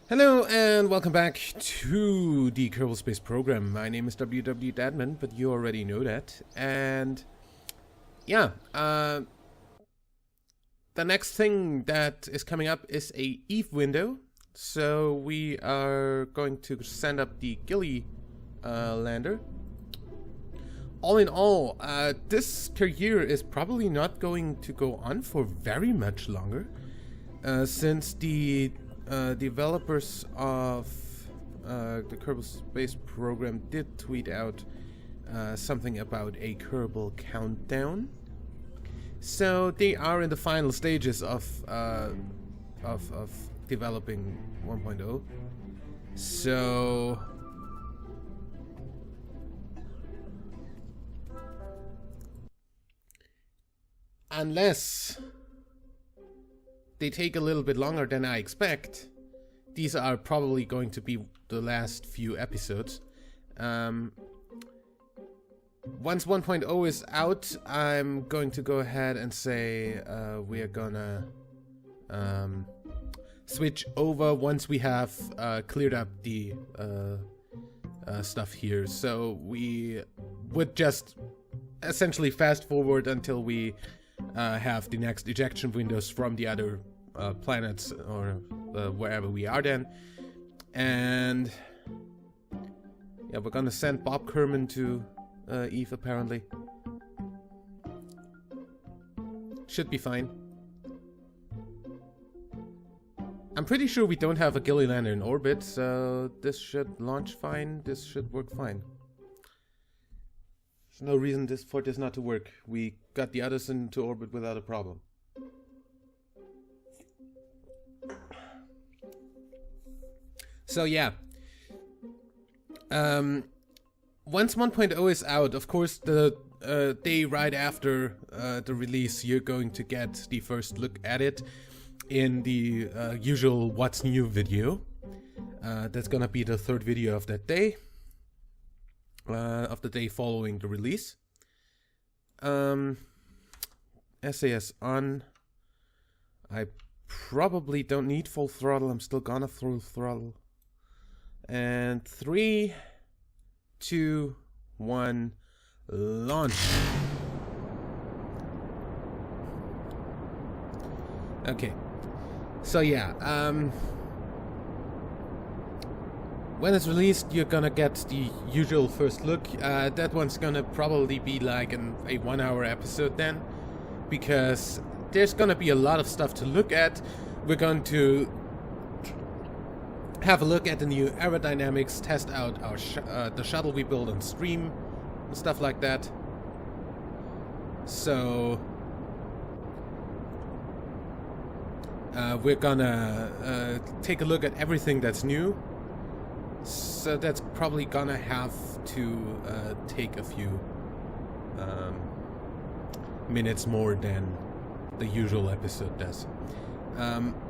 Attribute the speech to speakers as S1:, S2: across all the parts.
S1: Hello and welcome back to the Kerbal Space Program. My name is WWEdeadman, but you already know that. And yeah, the next thing that is coming up is a Eve window. So we are going to send up the Gilly lander. All in all, this career is probably not going to go on for very much longer, since the developers of the Kerbal Space Program did tweet out something about a Kerbal countdown. So they are in the final stages of developing 1.0. So unless they take a little bit longer than I expect, these are probably going to be the last few episodes. Once 1.0 is out, I'm going to go ahead and say we're gonna switch over once we have cleared up the stuff here. So we would just essentially fast forward until we have the next ejection windows from the other planets or wherever we are then. And yeah, we're gonna send Bob Kerman to Eve apparently. Should be fine. I'm pretty sure we don't have a Gilly lander in orbit, so this should launch fine. This should work fine. There's no reason for this not to work. We got the others into orbit without a problem. So yeah. Once 1.0 is out, of course, the day right after the release, you're going to get the first look at it in the usual What's New video. That's gonna be the third video of that day. Of the day following the release. SAS on. I probably don't need full throttle. I'm still gonna full throttle. And 3, 2, 1, launch. Okay. So yeah, when it's released, you're gonna get the usual first look. That one's gonna probably be like a 1-hour episode then, because there's gonna be a lot of stuff to look at. We're going to have a look at the new aerodynamics, test out our the shuttle we built on stream, and stuff like that. So we're gonna take a look at everything that's new. So that's probably gonna have to take a few minutes more than the usual episode does.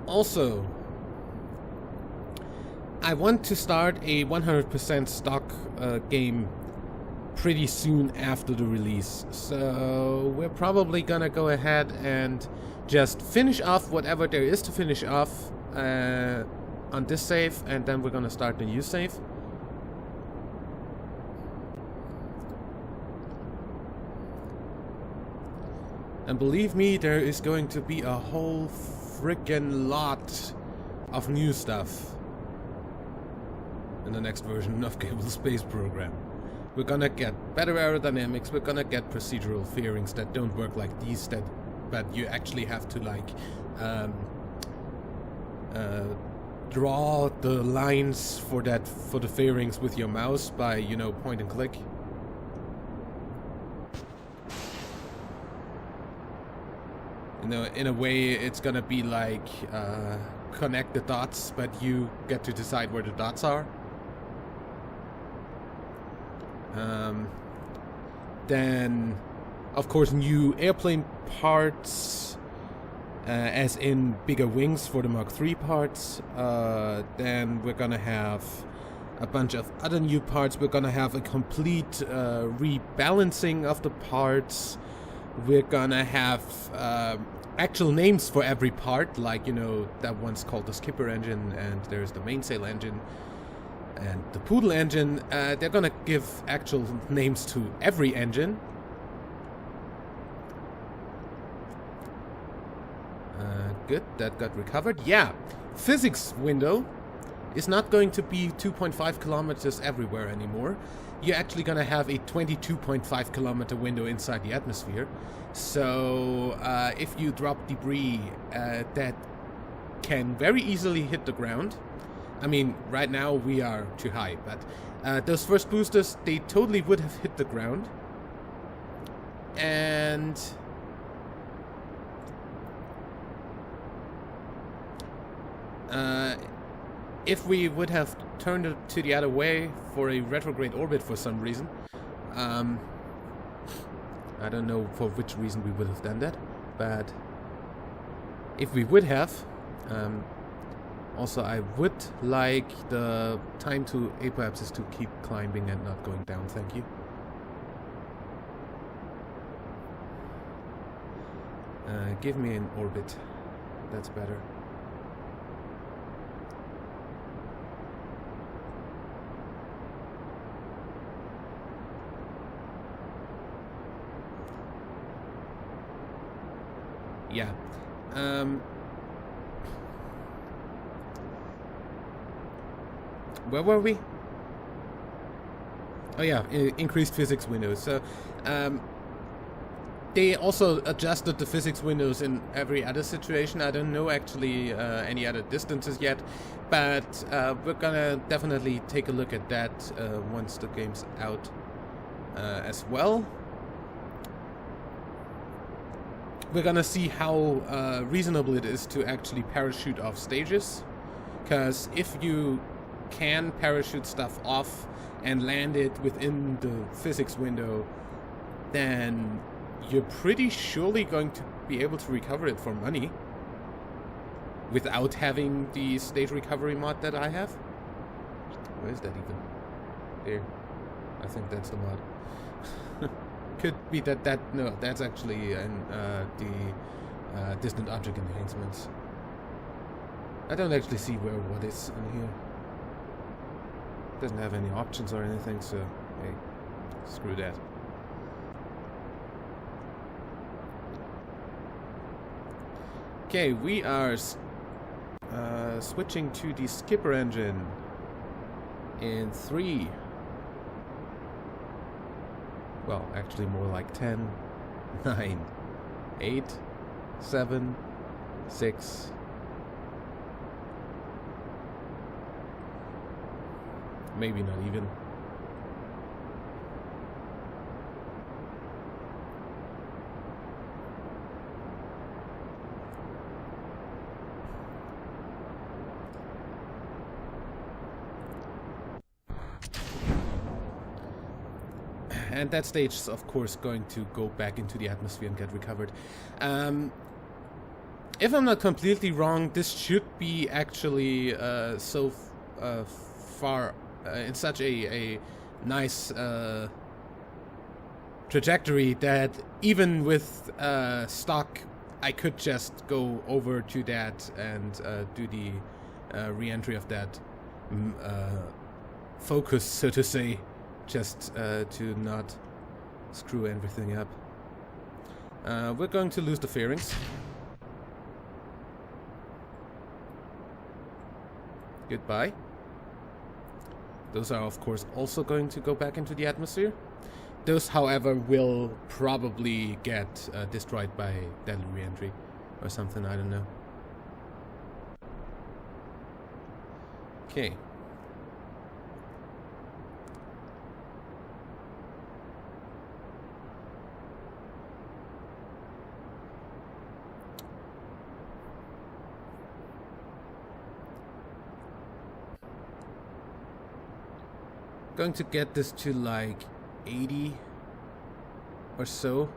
S1: Also, I want to start a 100% stock game pretty soon after the release. So we're probably gonna go ahead and just finish off whatever there is to finish off on this save, and then we're gonna start the new save. And believe me, there is going to be a whole freaking lot of new stuff in the next version of Kerbal Space Program. We're gonna get better aerodynamics, we're gonna get procedural fairings that don't work like these, but you actually have to like draw the lines for the fairings with your mouse by, you know, point and click. You know, in a way it's gonna be like connect the dots, but you get to decide where the dots are. Then of course new airplane parts, as in bigger wings for the Mark III parts. Then we're gonna have a bunch of other new parts. We're gonna have a complete rebalancing of the parts. We're gonna have actual names for every part, like, you know, that one's called the skipper engine, and there's the mainsail engine, and the poodle engine. They're gonna give actual names to every engine. Good, that got recovered. Yeah, physics window is not going to be 2.5 kilometers everywhere anymore. You're actually gonna have a 22.5 kilometer window inside the atmosphere. So if you drop debris that can very easily hit the ground. I mean, right now we are too high, but those first boosters, they totally would have hit the ground. And if we would have turned it to the other way for a retrograde orbit for some reason, I don't know for which reason we would have done that, but if we would have, also I would like the time to apoapsis to keep climbing and not going down, thank you. Give me an orbit, that's better. Yeah. Where were we? Oh yeah, increased physics windows. So they also adjusted the physics windows in every other situation. I don't know actually any other distances yet, but we're gonna definitely take a look at that once the game's out as well. We're gonna see how reasonable it is to actually parachute off stages, because if you can parachute stuff off and land it within the physics window, then you're pretty surely going to be able to recover it for money without having the stage recovery mod that I have. Where is that even? There. I think that's the mod. Could be that no, that's actually the distant object enhancements. I don't actually see what is in here. Doesn't have any options or anything, so hey, screw that. Okay, we are switching to the skipper engine in 3. Well, actually more like 10, 9, 8, 7, 6. Maybe not even. And that stage is, of course, going to go back into the atmosphere and get recovered. If I'm not completely wrong, this should be actually so far in such a nice trajectory that even with stock, I could just go over to that and do the re-entry of that focus, so to say. Just to not screw everything up. We're going to lose the fairings. Goodbye. Those are, of course, also going to go back into the atmosphere. Those, however, will probably get destroyed by deadly re-entry or something, I don't know. Okay. Going to get this to like 80 or so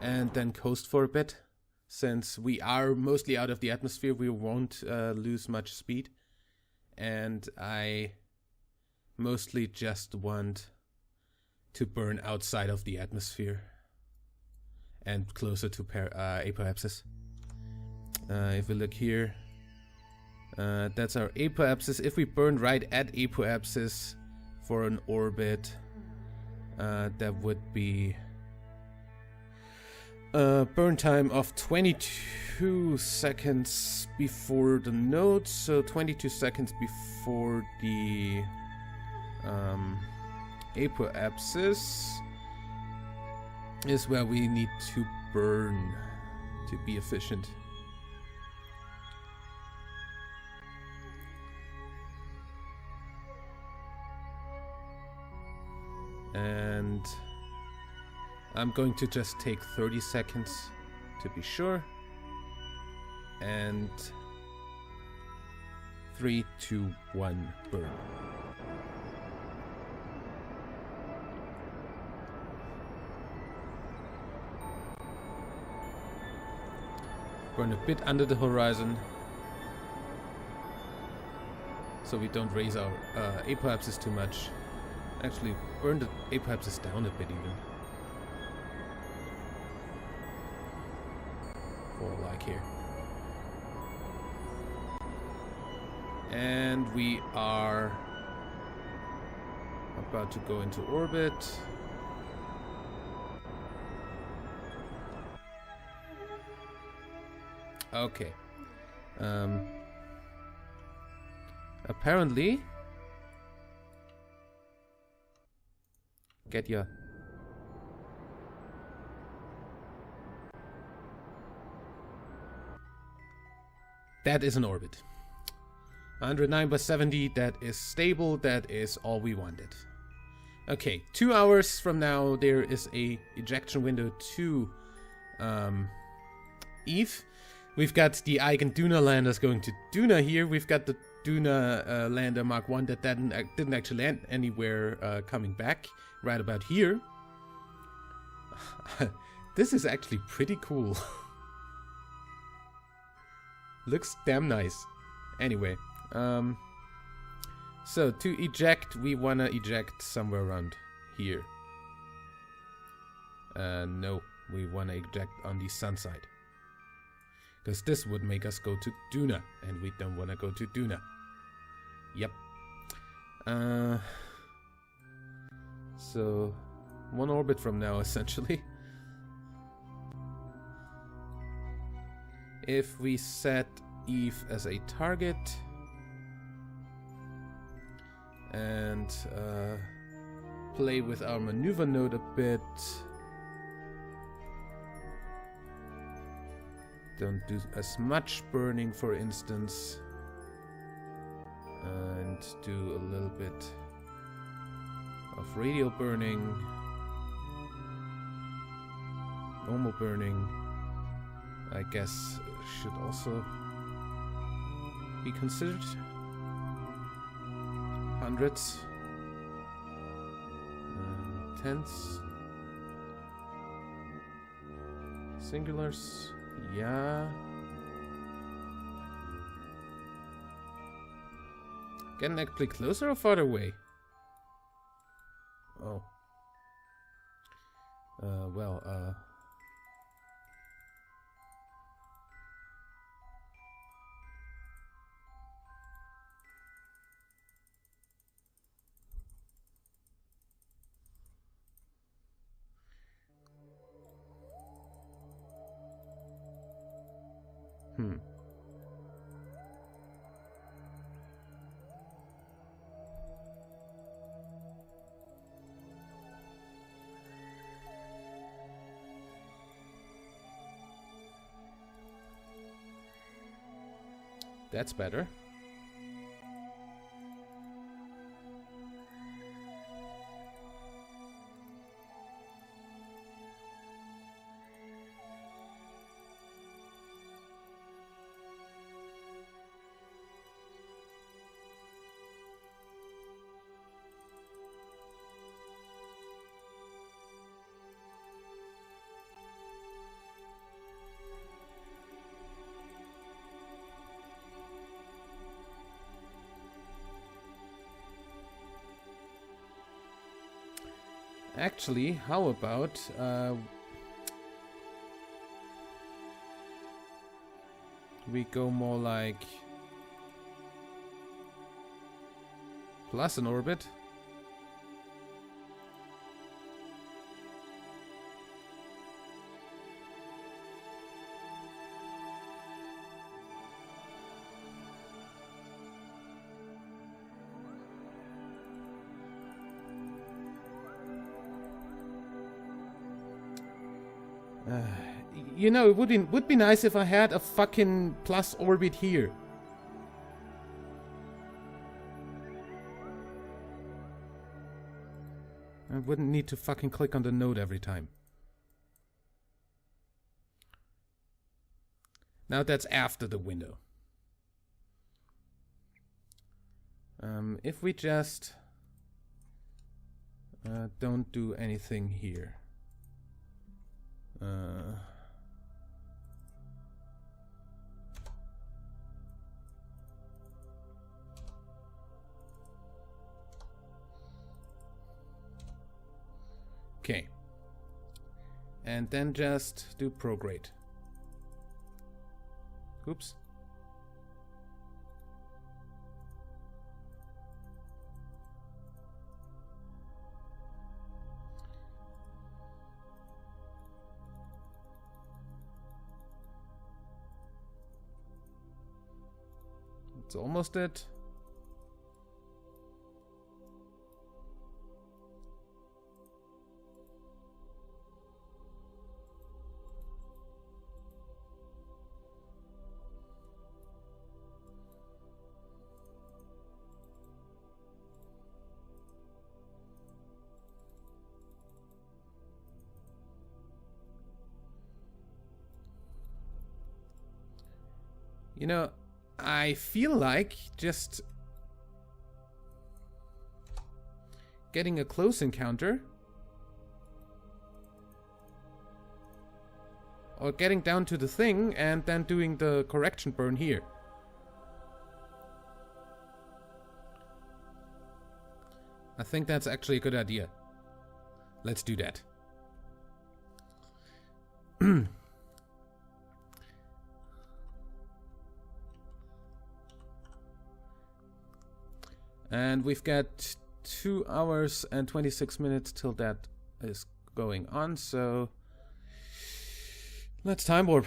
S1: and then coast for a bit. Since we are mostly out of the atmosphere, we won't lose much speed, and I mostly just want to burn outside of the atmosphere and closer to apoapsis. If we look here, that's our apoapsis. If we burn right at apoapsis for an orbit, that would be burn time of 22 seconds before the node, so 22 seconds before the apoapsis is where we need to burn to be efficient. And I'm going to just take 30 seconds to be sure. And 3, 2, 1, burn. Burn a bit under the horizon, so we don't raise our apoapsis too much. Actually, burn the apoapsis down a bit even. For like here. And we are about to go into orbit. Okay. Apparently, get ya. That is an orbit. 109/70, that is stable, that is all we wanted. Okay, 2 hours from now there is a ejection window to Eve. We've got the Eigen Duna landers going to Duna here. We've got the Duna lander Mark 1 that didn't actually land anywhere coming back, right about here. This is actually pretty cool. Looks damn nice. Anyway, so to eject, we wanna eject somewhere around here. No, we wanna eject on the sun side. Because this would make us go to Duna, and we don't wanna go to Duna. Yep. So, 1 orbit from now, essentially. If we set Eve as a target and play with our maneuver node a bit, don't do as much burning, for instance, and do a little bit of radial burning, normal burning, I guess should also be considered. Hundreds, tenths, singulars, yeah. Getting actually closer or farther away? Oh. Well, that's better. Actually, how about we go more like plus an orbit? You know, it would be nice if I had a fucking plus orbit here. I wouldn't need to fucking click on the node every time. Now that's after the window. If we just don't do anything here. Okay. And then just do prograde. Oops. It's almost it. You know, I feel like just getting a close encounter or getting down to the thing and then doing the correction burn here. I think that's actually a good idea. Let's do that. And we've got 2 hours and 26 minutes till that is going on, so let's time warp.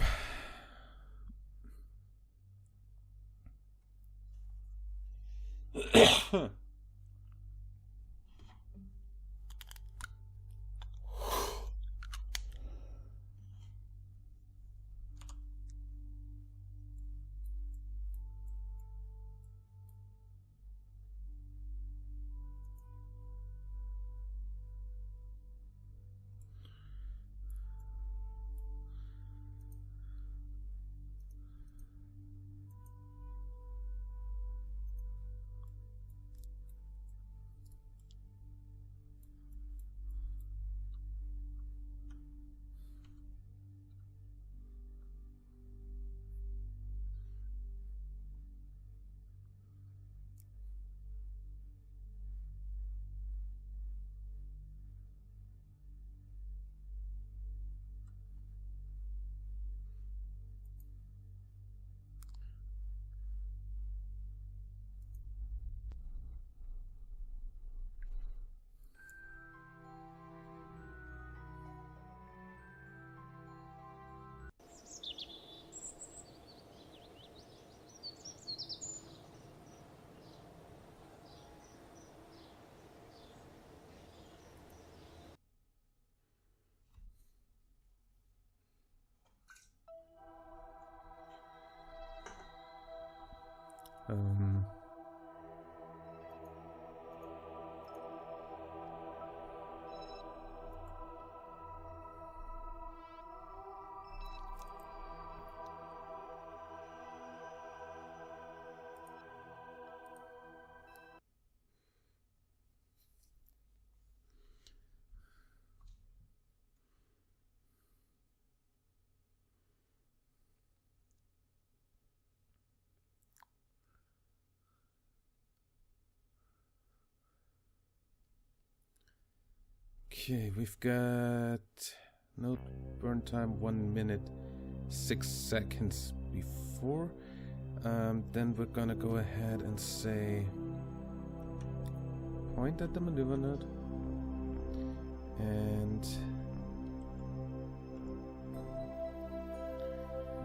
S1: Okay, we've got node burn time 1 minute 6 seconds. before. Then we're gonna go ahead and say point at the maneuver node, and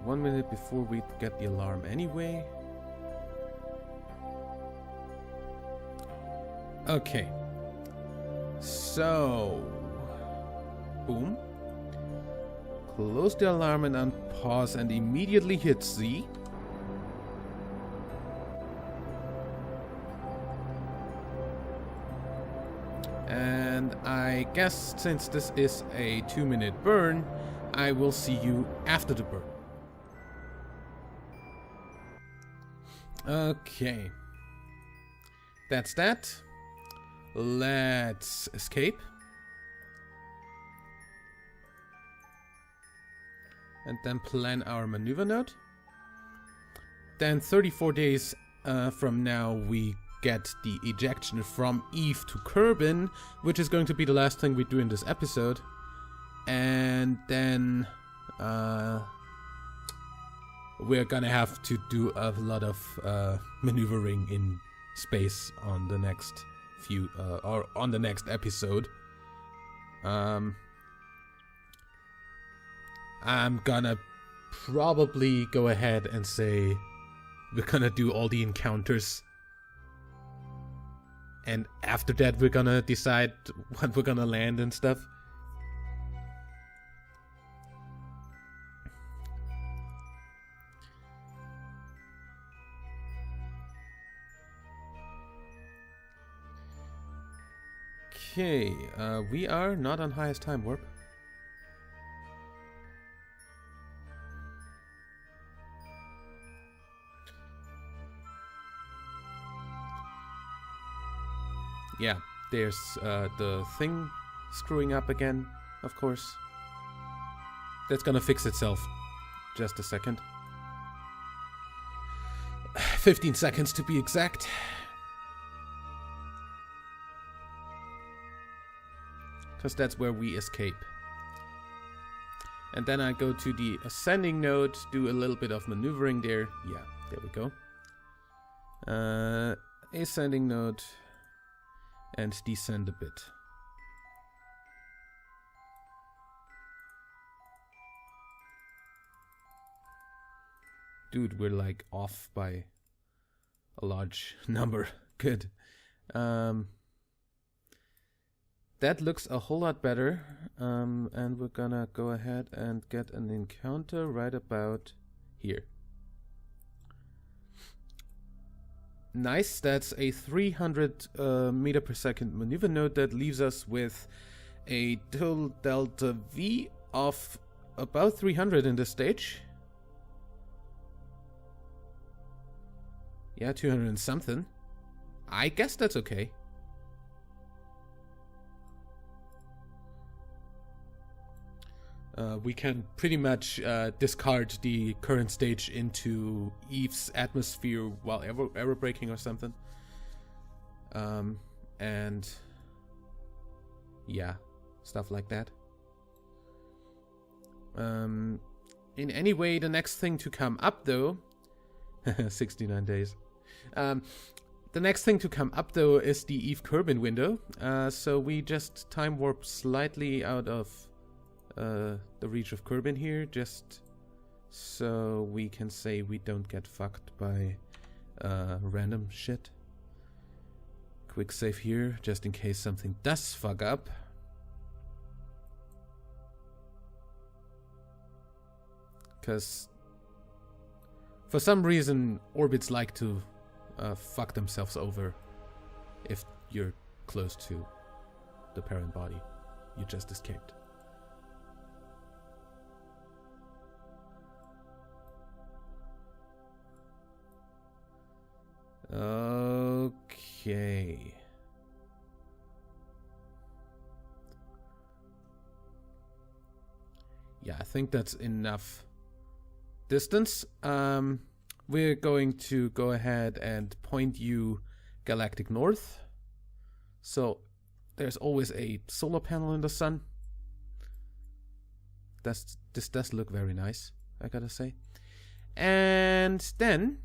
S1: 1 minute before we get the alarm anyway. Okay, so boom, close the alarm and unpause and immediately hit Z. And I guess since this is a 2-minute burn, I will see you after the burn. Okay. That's that. Let's escape. And then plan our maneuver node. Then 34 days from now we get the ejection from Eve to Kerbin, which is going to be the last thing we do in this episode. And then we're gonna have to do a lot of maneuvering in space on the next few or on the next episode. I'm gonna probably go ahead and say we're gonna do all the encounters, and after that we're gonna decide what we're gonna land and stuff. Okay, we are not on highest time warp. Yeah, there's the thing screwing up again, of course. That's gonna fix itself. Just a second. 15 seconds to be exact. Because that's where we escape. And then I go to the ascending node, do a little bit of maneuvering there. Yeah, there we go. Ascending node. And descend a bit. Dude, we're like off by a large number. Good. That looks a whole lot better. And we're gonna go ahead and get an encounter right about here. Nice, that's a 300 meter per second maneuver node that leaves us with a total delta V of about 300 in this stage. Yeah, 200 and something. I guess that's okay. We can pretty much discard the current stage into Eve's atmosphere while error braking or something. And yeah, stuff like that. In any way, the next thing to come up though, 69 days. The next thing to come up though is the Eve Kerbin window. So we just time warp slightly out of the reach of Kerbin here, just so we can say we don't get fucked by random shit. Quick save here, just in case something does fuck up. Because for some reason orbits like to fuck themselves over if you're close to the parent body you just escaped. Okay. Yeah, I think that's enough distance. We're going to go ahead and point you galactic north. So there's always a solar panel in the sun. This does look very nice, I gotta say. And then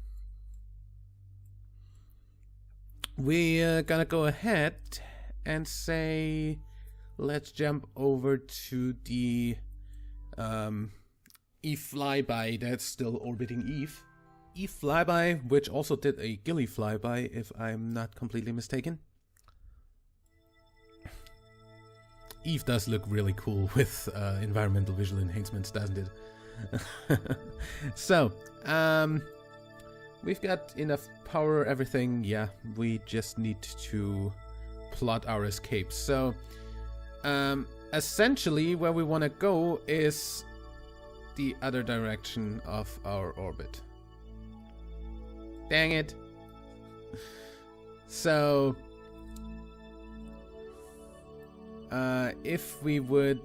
S1: we're gonna go ahead and say, let's jump over to the Eve flyby that's still orbiting Eve. Eve flyby, which also did a Gilly flyby, if I'm not completely mistaken. Eve does look really cool with environmental visual enhancements, doesn't it? So, we've got enough power, everything. Yeah, we just need to plot our escape. So, essentially, where we want to go is the other direction of our orbit. Dang it. So, if we would...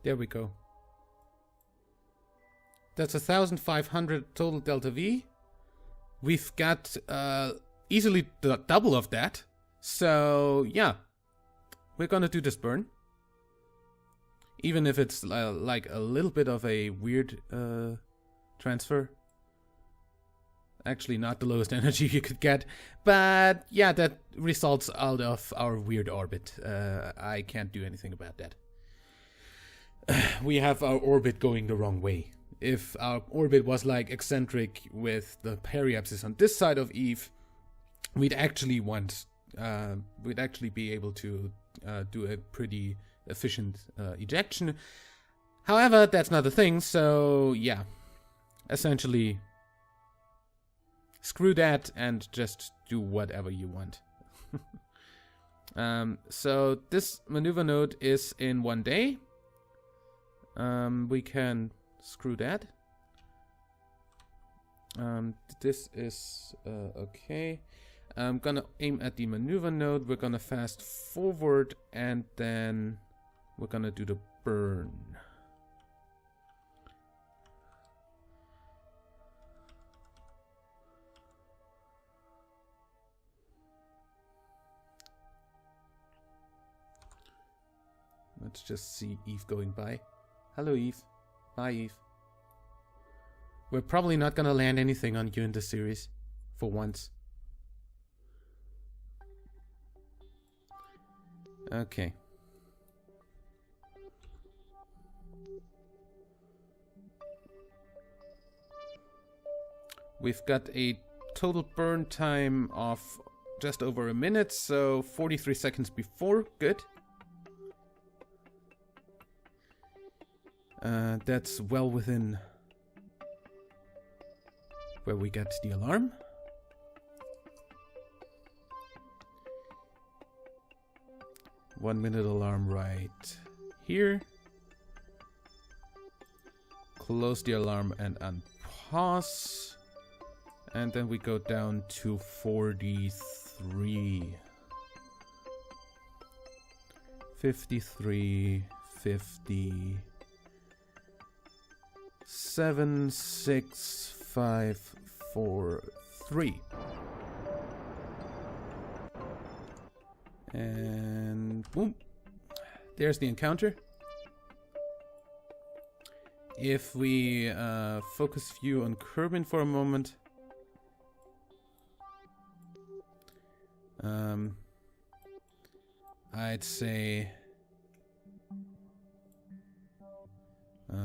S1: There we go. That's 1,500 total delta V. We've got easily the double of that. So yeah, we're gonna do this burn. Even if it's like a little bit of a weird transfer. Actually not the lowest energy you could get. But yeah, that results out of our weird orbit. I can't do anything about that. We have our orbit going the wrong way. If our orbit was like eccentric with the periapsis on this side of Eve, we'd actually be able to do a pretty efficient ejection. However, that's not the thing, so yeah. Essentially, screw that and just do whatever you want. So this maneuver node is in 1 day. We can screw that. This is okay. I'm gonna aim at the maneuver node. We're gonna fast forward and then we're gonna do the burn. Let's just see Eve going by. Hello, Eve. Bye, Eve. We're probably not gonna land anything on you in this series. For once. Okay. We've got a total burn time of just over a minute, so 43 seconds before. Good. That's well within where we get the alarm. One minute alarm right here. Close the alarm and unpause. And then we go down to 43. 53, 50. 7, 6, 5, 4, 3. And boom. There's the encounter. If we focus view on Kerbin for a moment. I'd say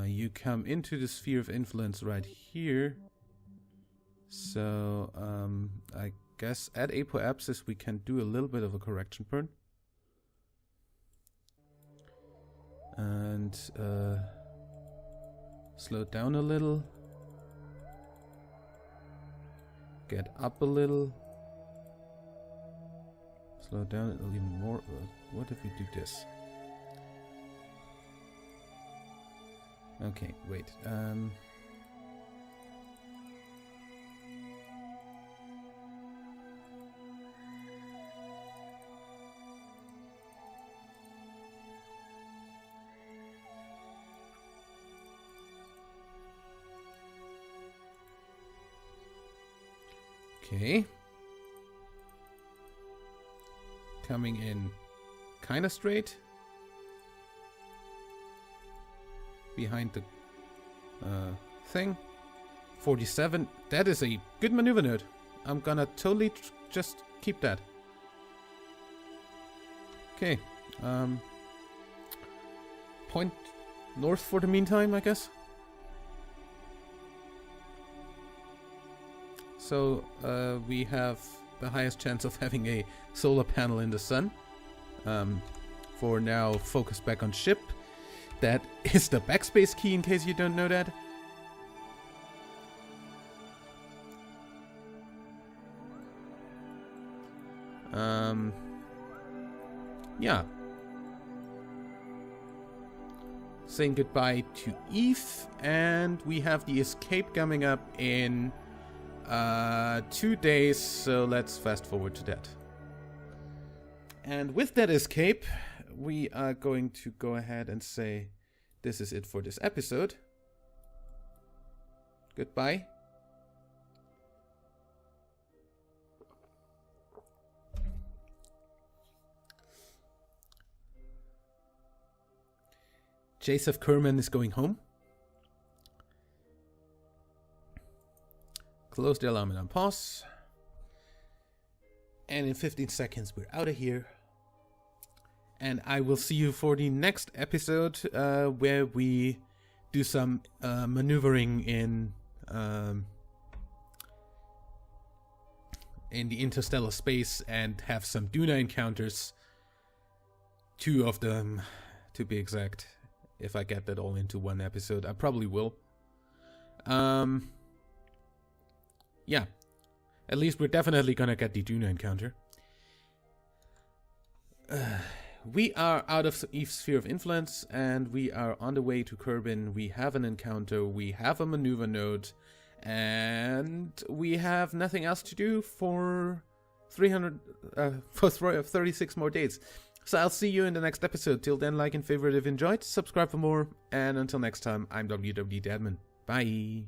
S1: you come into the sphere of influence right here. So I guess at apoapsis we can do a little bit of a correction burn. And slow down a little. Get up a little. Slow down a little even more. What if we do this? Okay, wait. Okay. Coming in kind of straight. Behind the thing. 47. That is a good maneuver node. I'm gonna totally just keep that. Okay. Point north for the meantime, I guess. So we have the highest chance of having a solar panel in the sun. For now, focus back on ship. That is the backspace key, in case you don't know that. Yeah. Saying goodbye to Eve, and we have the escape coming up in 2 days, so let's fast forward to that. And with that escape, we are going to go ahead and say this is it for this episode. Goodbye. Joseph Kerman is going home. Close the alarm and on pause. And in 15 seconds, we're out of here. And I will see you for the next episode, where we do some maneuvering in the interstellar space and have some Duna encounters. 2 of them, to be exact. If I get that all into one episode, I probably will. Yeah. At least we're definitely gonna get the Duna encounter. We are out of Eve's sphere of influence, and we are on the way to Kerbin. We have an encounter, we have a maneuver node, and we have nothing else to do for 36 more days. So I'll see you in the next episode. Till then, like and favorite if you enjoyed, subscribe for more, and until next time, I'm WWEdeadman. Bye.